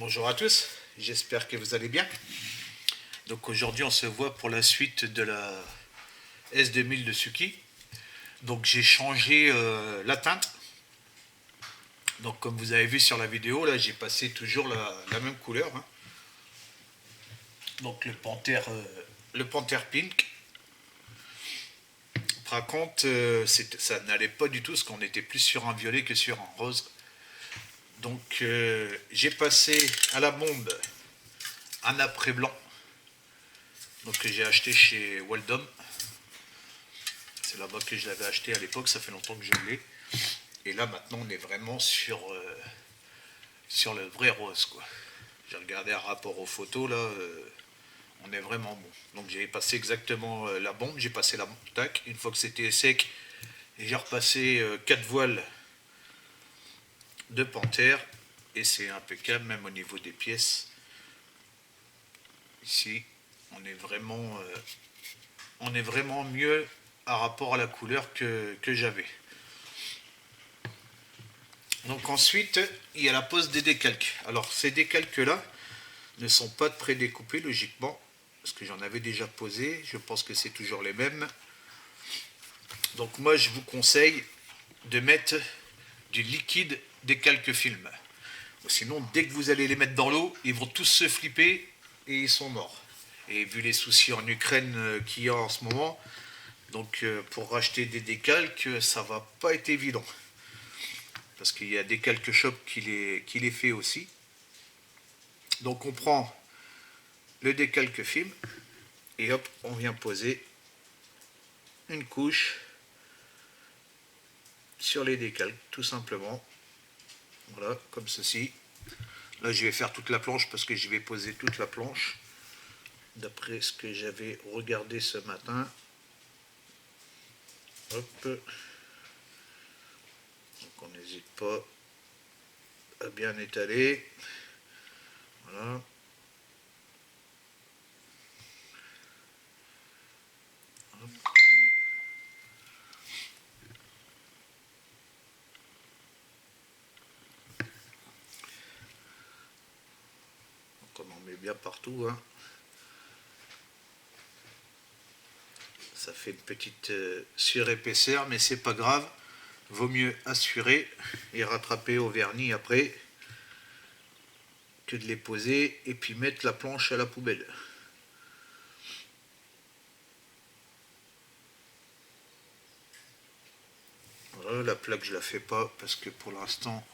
Bonjour à tous, j'espère que vous allez bien. Donc aujourd'hui on se voit pour la suite de la S2000 de Suki. Donc j'ai changé la teinte. Donc comme vous avez vu sur la vidéo, là j'ai passé toujours la même couleur, hein. Donc le panthère pink. Par contre, ça n'allait pas du tout parce qu'on était plus sur un violet que sur un rose. Donc j'ai passé à la bombe un après blanc. Donc que j'ai acheté chez Weldom. C'est là-bas que je l'avais acheté à l'époque, ça fait longtemps que je l'ai. Et là maintenant on est vraiment sur le vrai rose, quoi. J'ai regardé un rapport aux photos là, on est vraiment bon. Donc j'ai passé exactement la bombe, j'ai passé la bombe, tac, une fois que c'était sec, et j'ai repassé 4 voiles de panthère, et c'est impeccable même au niveau des pièces. Ici, on est vraiment mieux à rapport à la couleur que j'avais. Donc ensuite, il y a la pose des décalques. Alors ces décalques-là ne sont pas prédécoupés logiquement, parce que j'en avais déjà posé, je pense que c'est toujours les mêmes. Donc moi je vous conseille de mettre du liquide décalque film. Sinon, dès que vous allez les mettre dans l'eau, ils vont tous se flipper et ils sont morts. Et vu les soucis en Ukraine qu'il y a en ce moment, donc pour racheter des décalques, ça va pas être évident. Parce qu'il y a des calques shop qui les fait aussi. Donc on prend le décalque film et hop, on vient poser une couche sur les décalques, tout simplement. Voilà, comme ceci. Là, je vais faire toute la planche parce que je vais poser toute la planche. D'après ce que j'avais regardé ce matin. Hop. Donc on n'hésite pas à bien étaler. Voilà. Hop. Donc on en met bien partout, hein. Ça fait une petite surépaisseur, mais c'est pas grave. Vaut mieux assurer et rattraper au vernis après que de les poser et puis mettre la planche à la poubelle. Voilà, la plaque je la fais pas parce que pour l'instant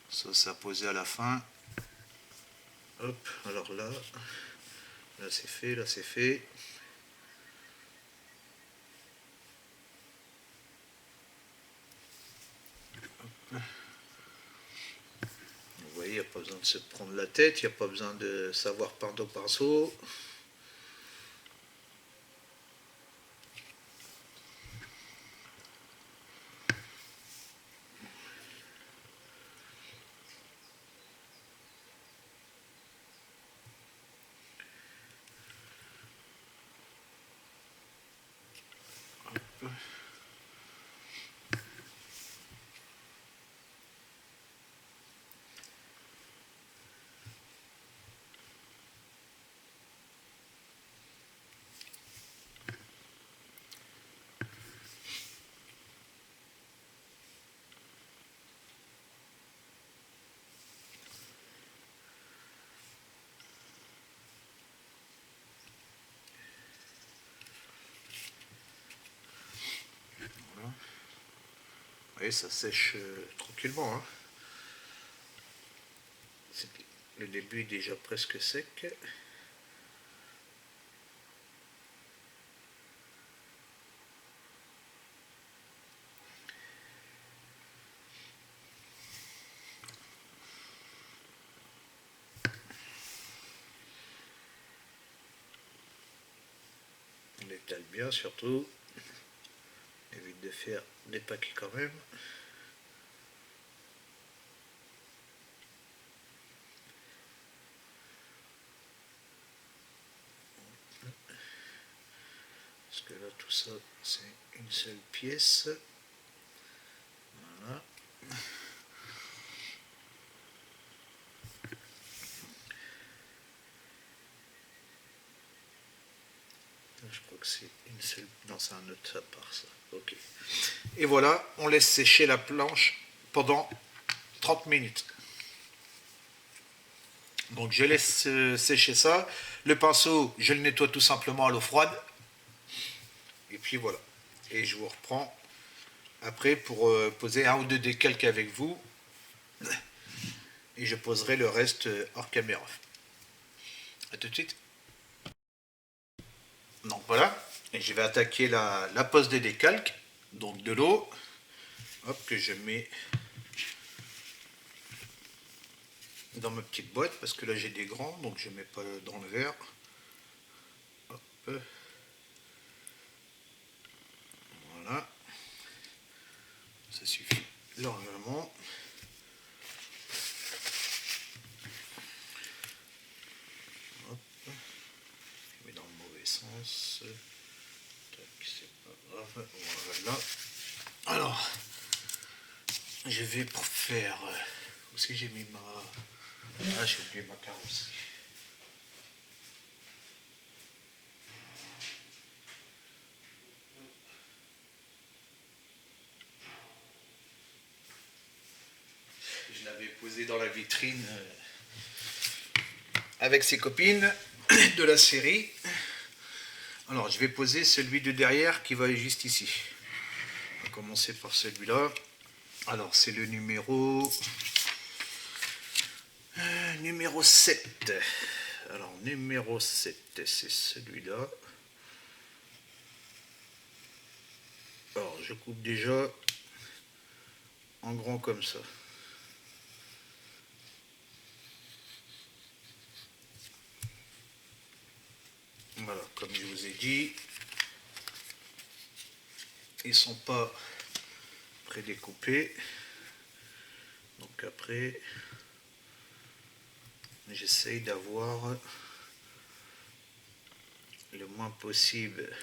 ça a posé à la fin. Hop, alors là c'est fait, là c'est fait. Hop. Vous voyez, il n'y a pas besoin de se prendre la tête, il n'y a pas besoin de savoir pinceau pinceau. Hop. Voilà. Vous voyez, ça sèche tranquillement, hein. Le début est déjà presque sec. On étale bien surtout. Évite de faire des paquets quand même. Parce que là tout ça c'est une seule pièce. Voilà. Je crois que c'est une seule. Non, c'est un autre à part ça. Ok. Et voilà, on laisse sécher la planche pendant 30 minutes. Donc je laisse sécher ça. Le pinceau, je le nettoie tout simplement à l'eau froide. Et puis voilà. Et je vous reprends après pour poser un ou deux décalques avec vous. Et je poserai le reste hors caméra. A tout de suite. Donc voilà. Et je vais attaquer la pose des décalques. Donc de l'eau. Hop, que je mets dans ma petite boîte. Parce que là j'ai des grands. Donc je ne mets pas dans le verre. Hop. Voilà. Ça suffit largement. Hop. Je mets dans le mauvais sens. C'est pas grave. Voilà. Alors, je vais pour faire. Où est-ce que j'ai mis ma. Ah, j'ai oublié ma carrosserie. Je l'avais posé dans la vitrine avec ses copines de la série. Alors, je vais poser celui de derrière qui va juste ici. On va commencer par celui-là. Alors, c'est le numéro 7. Alors, numéro 7, c'est celui-là. Alors, je coupe déjà en grand comme ça. Voilà, comme je vous ai dit, ils ne sont pas prédécoupés. Donc après, j'essaye d'avoir le moins possible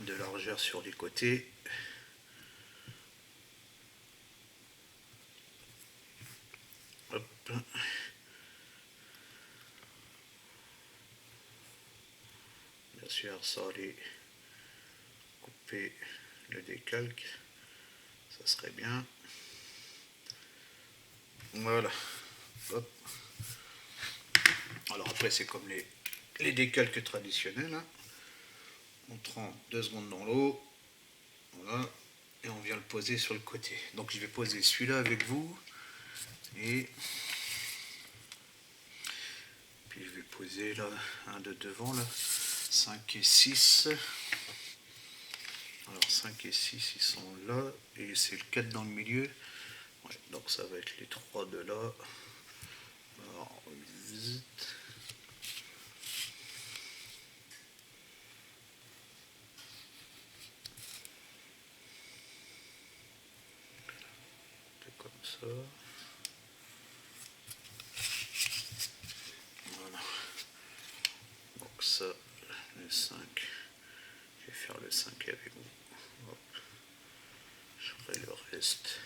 de largeur sur les côtés. Hop. Bien sûr, ça allait couper le décalque, ça serait bien. Voilà. Hop. Alors après, c'est comme les décalques traditionnels. Hein. On trempe 2 secondes dans l'eau. Voilà. Et on vient le poser sur le côté. Donc je vais poser celui-là avec vous. Et puis je vais poser là un de devant là. 5 et 6. Alors 5 et 6 ils sont là. Et c'est le 4 dans le milieu. Ouais, donc ça va être les 3 de là. Alors, comme ça. Voilà. Donc ça, le 5. Je vais faire le 5 avec vous. Hop. Je ferai le reste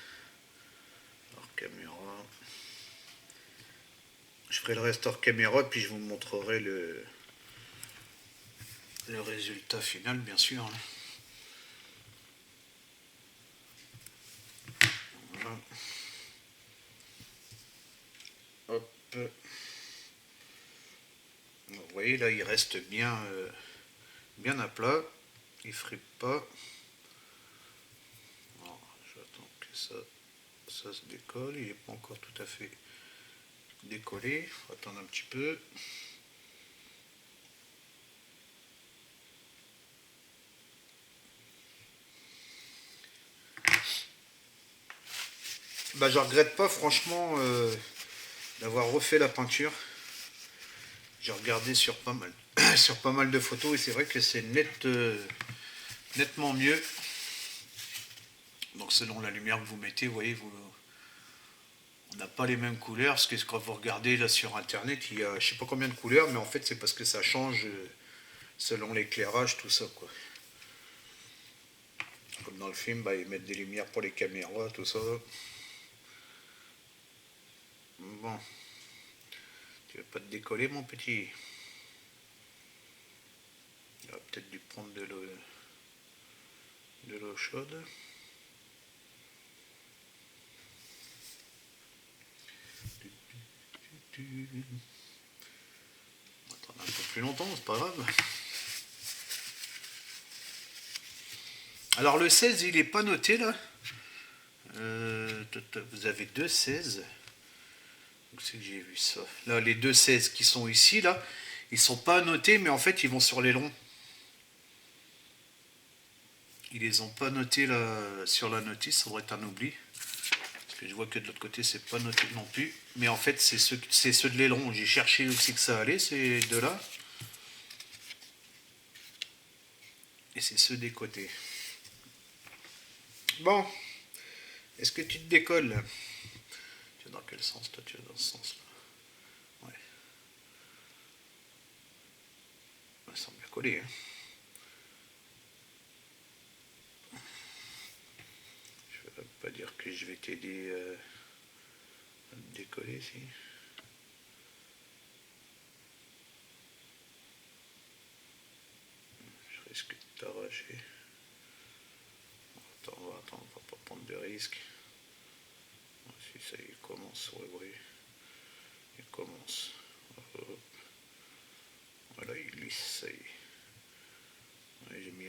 hors caméra. Je ferai le reste hors caméra, puis je vous montrerai le résultat final, bien sûr. Voilà. Hop. Vous voyez, là, il reste bien, bien à plat. Il ne fripe pas. J'attends que ça se décolle. Il n'est pas encore tout à fait décollé. Il faut attendre un petit peu. Bah, je regrette pas, franchement, d'avoir refait la peinture. J'ai regardé sur pas mal, sur pas mal de photos et c'est vrai que c'est nettement mieux. Donc selon la lumière que vous mettez, vous voyez, on n'a pas les mêmes couleurs. Parce que quand vous regardez là sur internet, il y a je sais pas combien de couleurs, mais en fait c'est parce que ça change selon l'éclairage, tout ça quoi. Comme dans le film, bah, ils mettent des lumières pour les caméras, tout ça. Bon, tu veux pas te décoller, mon petit? Il aurait peut-être dû prendre de l'eau chaude. On va attendre un peu plus longtemps, c'est pas grave. Alors le 16, il n'est pas noté là. Vous avez deux 16. Où c'est que j'ai vu ça? Là, les deux 16 qui sont ici, là, ils sont pas notés, mais en fait, ils vont sur l'aileron. Ils les ont pas notés là, sur la notice, ça devrait être un oubli. Parce que je vois que de l'autre côté, c'est pas noté non plus. Mais en fait, c'est ceux de l'aileron. J'ai cherché aussi que ça allait, ces deux-là. Et c'est ceux des côtés. Bon, est-ce que tu te décolles? Tu es dans quel sens, toi? Tu es dans ce sens-là. Ouais. Ça semble bien collé, hein. Je ne vais pas dire que je vais t'aider à te décoller, si. Je risque de t'arracher. Attends, on va pas prendre de risques. Si ça y est, commence, ouais. Il commence. Hop. Voilà, il glisse, ça y est. Ouais, j'ai mis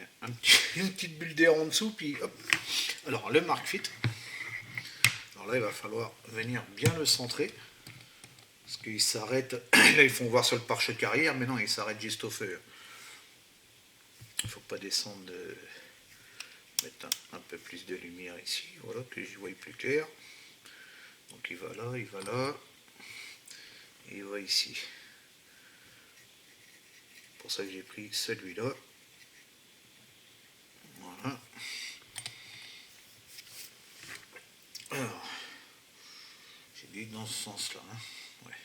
une petite bulle d'air en dessous, puis hop. Alors, le Mark Fit. Alors là, il va falloir venir bien le centrer. Parce qu'il s'arrête. Là, ils font voir sur le pare-choc arrière, mais non, il s'arrête juste au feu. Il ne faut pas descendre. Mettre un peu plus de lumière ici. Voilà, que je voie plus clair. Donc, il va là, il va là. Et il va ici. C'est pour ça que j'ai pris celui-là. Voilà. Alors, j'ai dit dans ce sens-là. Hein. Ouais.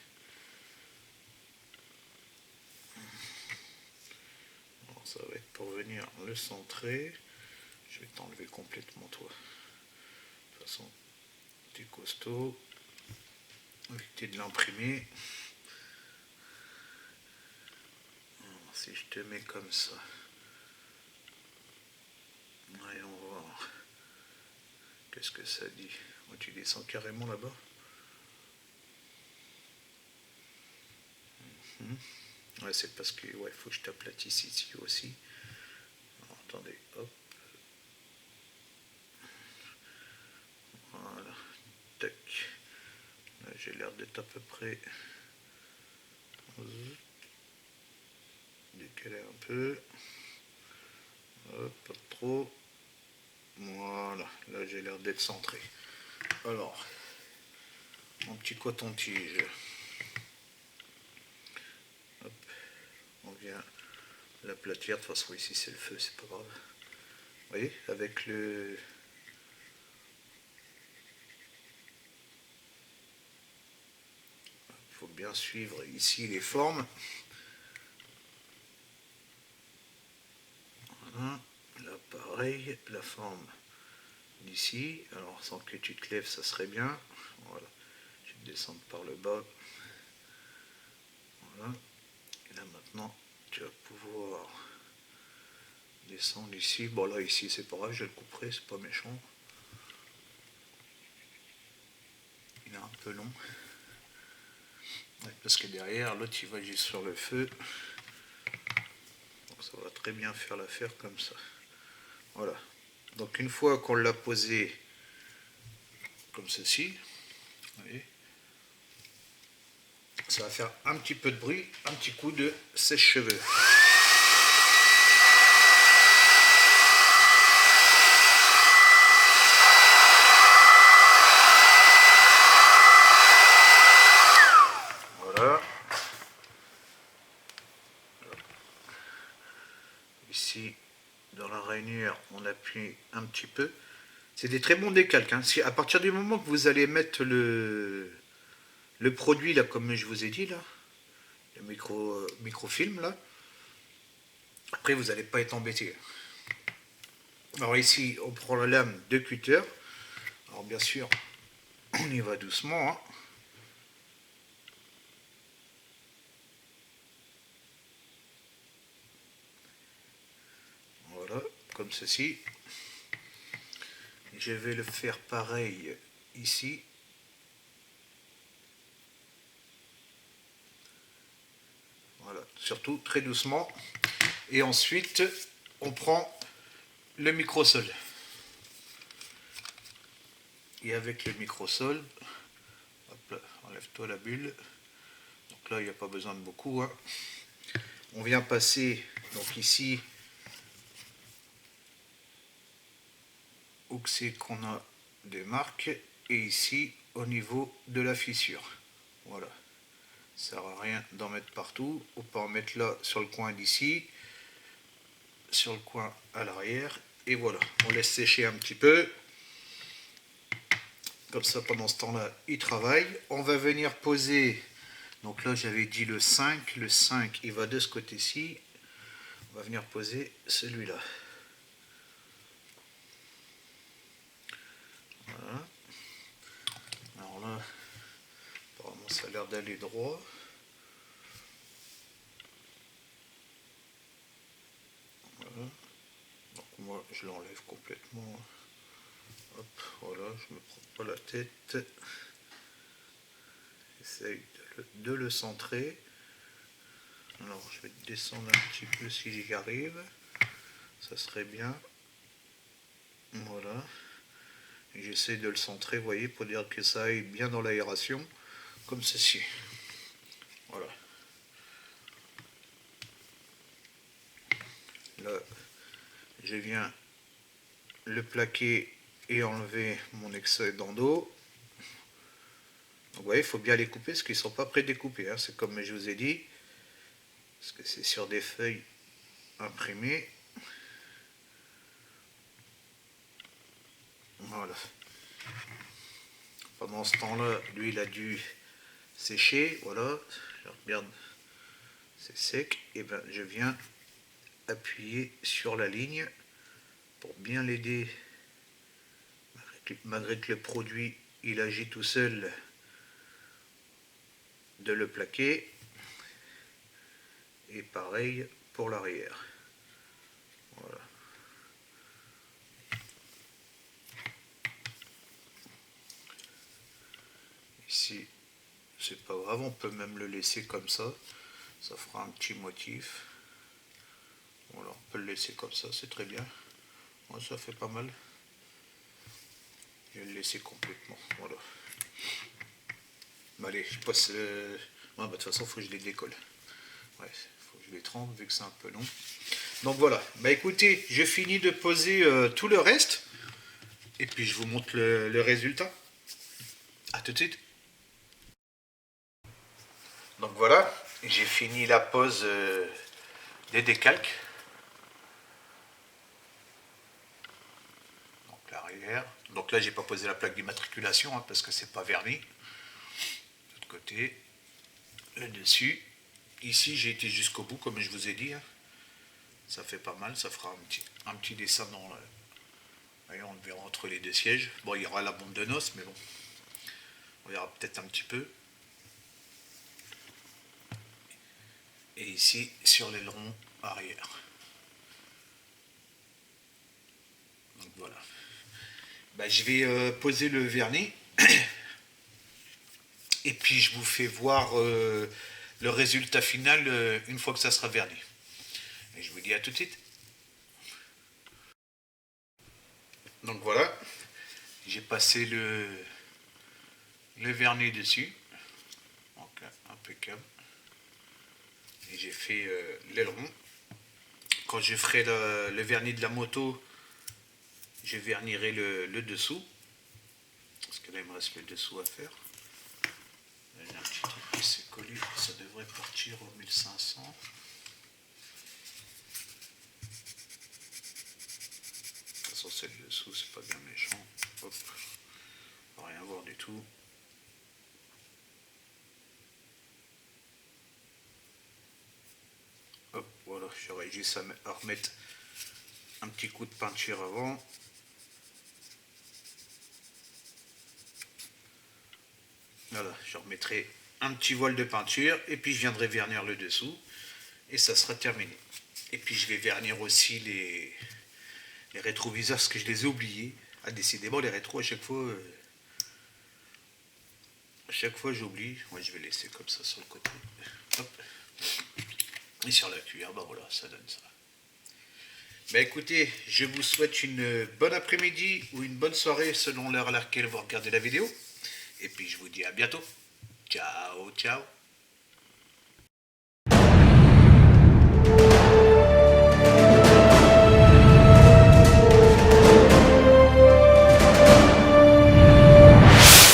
Alors, ça va être pour venir le centrer. Je vais t'enlever complètement, toi. De toute façon, t'es costaud. Éviter de l'imprimer. Si je te mets comme ça. Voyons voir. Qu'est-ce que ça dit? Oh, tu descends carrément là-bas. Ouais, c'est parce que ouais, faut que je t'aplatisse ici aussi. Alors, attendez, hop. Voilà. Tac. Là, j'ai l'air d'être à peu près. Décaler un peu. Hop, pas trop. Voilà. Là, j'ai l'air d'être centré. Alors, mon petit coton-tige. Hop. On vient l'aplatir. De toute façon, ici, c'est le feu, c'est pas grave. Vous voyez, avec le... Il faut bien suivre ici les formes. Voilà. Là, pareil, la forme d'ici. Alors, sans que tu te lèves, ça serait bien. Voilà. Je vais descendre par le bas. Voilà. Et là, maintenant, tu vas pouvoir descendre ici. Bon, là, ici, c'est pas grave, je le couperai, c'est pas méchant. Il est un peu long. Ouais, parce que derrière, l'autre, il va juste sur le feu. Donc, ça va très bien faire l'affaire comme ça. Voilà. Donc, une fois qu'on l'a posé comme ceci, vous voyez, ça va faire un petit peu de bruit, un petit coup de sèche-cheveux. Voilà. Ici, dans la rainure, on appuie un petit peu. C'est des très bons décalques. Hein. Si, à partir du moment que vous allez mettre le produit, là, comme je vous ai dit, là, le microfilm, là, après, vous n'allez pas être embêté. Alors ici, on prend la lame de cutter. Alors bien sûr, on y va doucement, hein. Voilà, comme ceci. Je vais le faire pareil ici. Voilà, surtout très doucement. Et ensuite, on prend le microsol. Et avec le microsol, hop là, enlève-toi la bulle. Donc là, il n'y a pas besoin de beaucoup, hein. On vient passer donc ici où c'est qu'on a des marques et ici au niveau de la fissure. Voilà. Ça ne sert à rien d'en mettre partout. On peut en mettre là sur le coin d'ici, sur le coin à l'arrière. Et voilà, on laisse sécher un petit peu. Comme ça, pendant ce temps-là, il travaille. On va venir poser. Donc là, j'avais dit le 5. Le 5, il va de ce côté-ci. On va venir poser celui-là. Voilà. Alors là, apparemment, ça a l'air d'aller droit. Voilà. Donc moi, je l'enlève complètement. Hop, voilà, je me prends pas la tête. J'essaye de le centrer. Alors, je vais descendre un petit peu si j'y arrive. Ça serait bien. Voilà. Et j'essaie de le centrer, vous voyez, pour dire que ça aille bien dans l'aération, comme ceci. Voilà. Là, je viens le plaquer et enlever mon excédent d'eau. Donc, vous voyez, il faut bien les couper parce qu'ils ne sont pas prédécoupés, hein. C'est comme je vous ai dit, parce que c'est sur des feuilles imprimées. Voilà. Pendant ce temps-là, lui, il a dû sécher. Voilà. Je regarde, c'est sec. Et bien, je viens appuyer sur la ligne pour bien l'aider. Malgré que le produit, il agit tout seul, de le plaquer. Et pareil pour l'arrière. Voilà. Ici, c'est pas grave, on peut même le laisser comme ça. Ça fera un petit motif. Voilà, on peut le laisser comme ça, c'est très bien. Ouais, ça fait pas mal. Je vais le laisser complètement. Voilà. Bah, allez, je passe. Ouais, de toute façon, il faut que je les décolle. Ouais, il faut que je les trempe vu que c'est un peu long. Donc voilà. Bah écoutez, je finis de poser tout le reste. Et puis je vous montre le résultat. A tout de suite. Donc voilà, j'ai fini la pose des décalques. Donc l'arrière. Donc là, j'ai pas posé la plaque d'immatriculation hein, parce que c'est pas verni. De l'autre côté, le dessus. Ici, j'ai été jusqu'au bout, comme je vous ai dit, hein. Ça fait pas mal, ça fera un petit dessin dans le. Voyez, on le verra entre les deux sièges. Bon, il y aura la bande de noces, mais bon, on verra peut-être un petit peu. Et ici, sur l'aileron arrière. Donc voilà. Bah, je vais poser le vernis. Et puis je vous fais voir le résultat final une fois que ça sera verni. Et je vous dis à tout de suite. Donc voilà, j'ai passé le vernis dessus. Donc impeccable. Et j'ai fait l'aileron. Quand je ferai le vernis de la moto, je vernirai le dessous. Parce que là il me reste le dessous à faire. J'ai un petit truc qui s'est collé, ça devrait partir au 1500. De toute façon, c'est le dessous, c'est pas bien méchant. Hop, on va rien voir du tout. Hop, voilà, j'aurais juste à remettre un petit coup de peinture avant. Voilà, je remettrai un petit voile de peinture et puis je viendrai vernir le dessous et ça sera terminé. Et puis je vais vernir aussi les rétroviseurs parce que je les ai oubliés. Ah, décidément, les rétros à chaque fois j'oublie. Moi, je vais laisser comme ça sur le côté. Hop. Et sur la cuillère, ben voilà, ça donne ça. Ben écoutez, je vous souhaite une bonne après-midi ou une bonne soirée selon l'heure à laquelle vous regardez la vidéo. Et puis je vous dis à bientôt. Ciao, ciao.